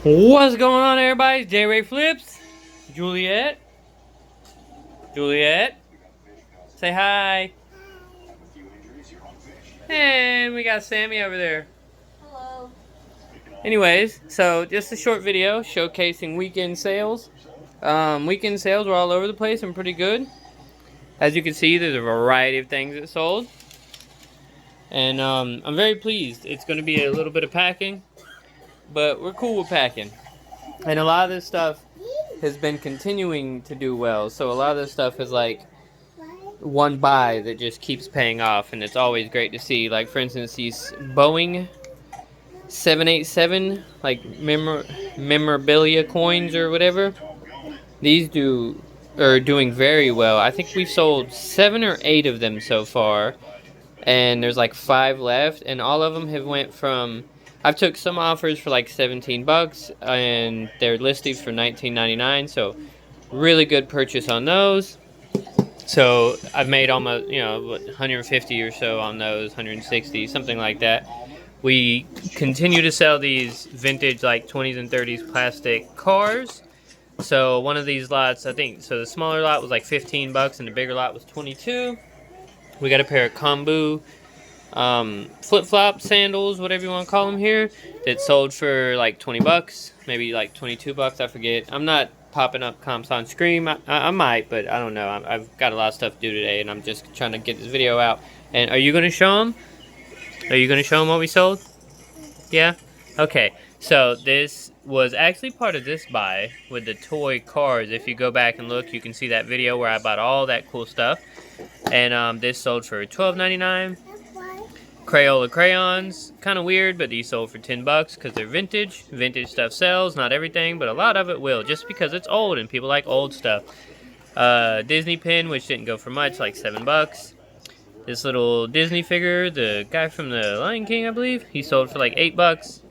What's going on, everybody? J-Ray Flips, Juliet, Juliet, say hi. And we got Sammy over there. Hello. Anyways, so just a short video showcasing weekend sales. Weekend sales were all over the place and pretty good. As you can see, there's a variety of things that sold. And I'm very pleased. It's going to be a little bit of packing, but we're cool with packing. And a lot of this stuff has been continuing to do well. So a lot of this stuff is like one buy that just keeps paying off, and it's always great to see. Like, for instance, these Boeing 787 like memorabilia coins or whatever. These are doing very well. I think we've sold 7 or 8 of them so far, and there's like 5 left, and all of them have went from, I've took some offers for like 17 bucks and they're listed for 19.99, so really good purchase on those. So I've made almost, 150 or so on those, 160, something like that. We continue to sell these vintage, like 20s and 30s plastic cars. So one of these lots, I think, so the smaller lot was like 15 bucks and the bigger lot was 22. We got a pair of Kombu flip-flop sandals, whatever you want to call them here, that sold for like 20 bucks, maybe like 22 bucks, I forget. I'm not popping up comps on screen. I might, but I don't know. I've got a lot of stuff to do today, and I'm just trying to get this video out. And are you going to show them? Are you going to show them what we sold? Yeah? Okay. So this was actually part of this buy with the toy cars. If you go back and look, you can see that video where I bought all that cool stuff. And this sold for $12.99. Crayola crayons, kind of weird, but these sold for 10 bucks because they're vintage. Vintage stuff sells, not everything, but a lot of it will, just because it's old and people like old stuff. Disney pin, which didn't go for much, like 7 bucks. This little Disney figure, the guy from the Lion King, I believe, he sold for like 8 bucks.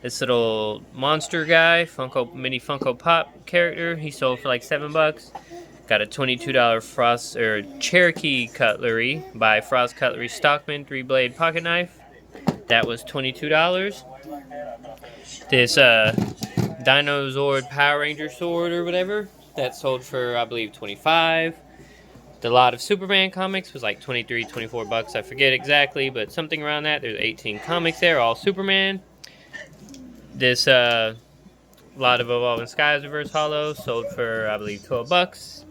This little monster guy, mini Funko Pop character, he sold for like 7 bucks. Got a $22 Frost or Cherokee cutlery by Frost Cutlery Stockman 3-blade pocket knife. That was $22. This Dinozord Power Ranger sword or whatever, that sold for, I believe, 25. The lot of Superman comics was like 23, 24 bucks. I forget exactly, but something around that. There's 18 comics there, all Superman. This lot of Evolving Skies Reverse Hollow sold for, I believe, 12 bucks.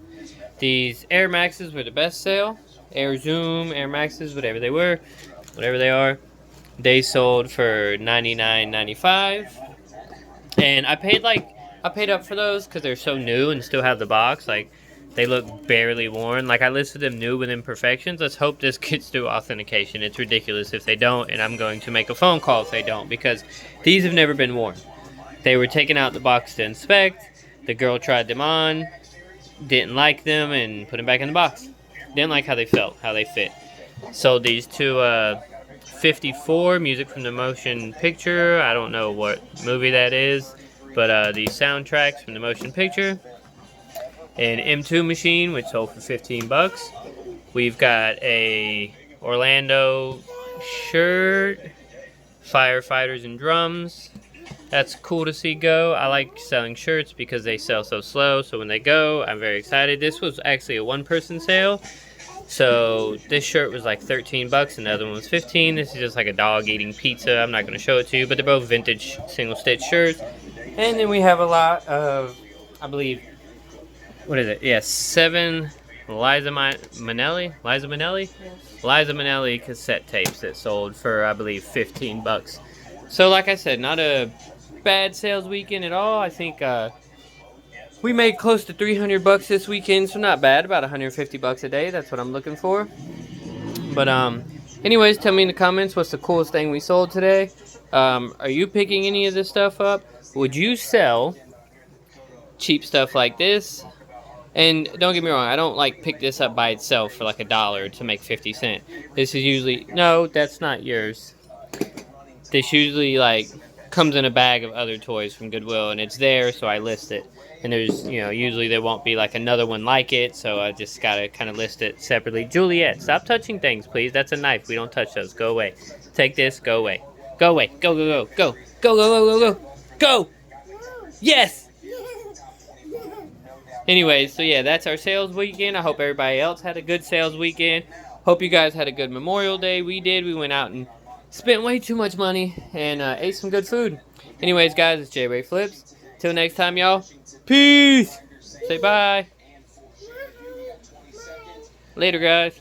These Air Maxes were the best sale. Air Zoom, Air Maxes, whatever they were, whatever they are. They sold for $99.95. And I paid up for those because they're so new and still have the box. Like, they look barely worn. Like, I listed them new with imperfections. Let's hope this gets through authentication. It's ridiculous if they don't, and I'm going to make a phone call if they don't, because these have never been worn. They were taken out the box to inspect. The girl tried them on, didn't like them, and put them back in the box. Didn't like how they felt, how they fit. Sold these to 54, music from the motion picture. I don't know what movie that is, but the soundtracks from the motion picture. An M2 machine, which sold for 15 bucks. We've got a Orlando shirt, firefighters and drums. That's cool to see go. I like selling shirts because they sell so slow, so when they go, I'm very excited. This was actually a one-person sale, so this shirt was like 13 bucks and the other one was 15. This is just like a dog eating pizza. I'm not going to show it to you, but they're both vintage single-stitch shirts. And then we have a lot of, I believe, what is it? Yeah, 7 Liza Minnelli? Yes. Liza Minnelli cassette tapes that sold for, I believe, 15 bucks. So like I said, not a bad sales weekend at all. I think we made close to 300 bucks this weekend, so not bad. About 150 bucks a day. That's what I'm looking for. But anyways, tell me in the comments what's the coolest thing we sold today. Are you picking any of this stuff up? Would you sell cheap stuff like this? And don't get me wrong, I don't like pick this up by itself for like $1 to make 50 cents. This is usually, no, that's not yours. This usually like comes in a bag of other toys from Goodwill, and it's there, so I list it. And there's, usually there won't be like another one like it, so I just gotta kind of list it separately. Juliet, stop touching things, please. That's a knife. We don't touch those. Go away. Take this. Go away. Go away. Go, go, go, go. Go, go, go, go, go. Go! Yes! Anyways, so yeah, that's our sales weekend. I hope everybody else had a good sales weekend. Hope you guys had a good Memorial Day. We did. We went out and spent way too much money and ate some good food. Anyways, guys, it's J-Ray Flips. Till next time, y'all. Peace! Say bye. Later, guys.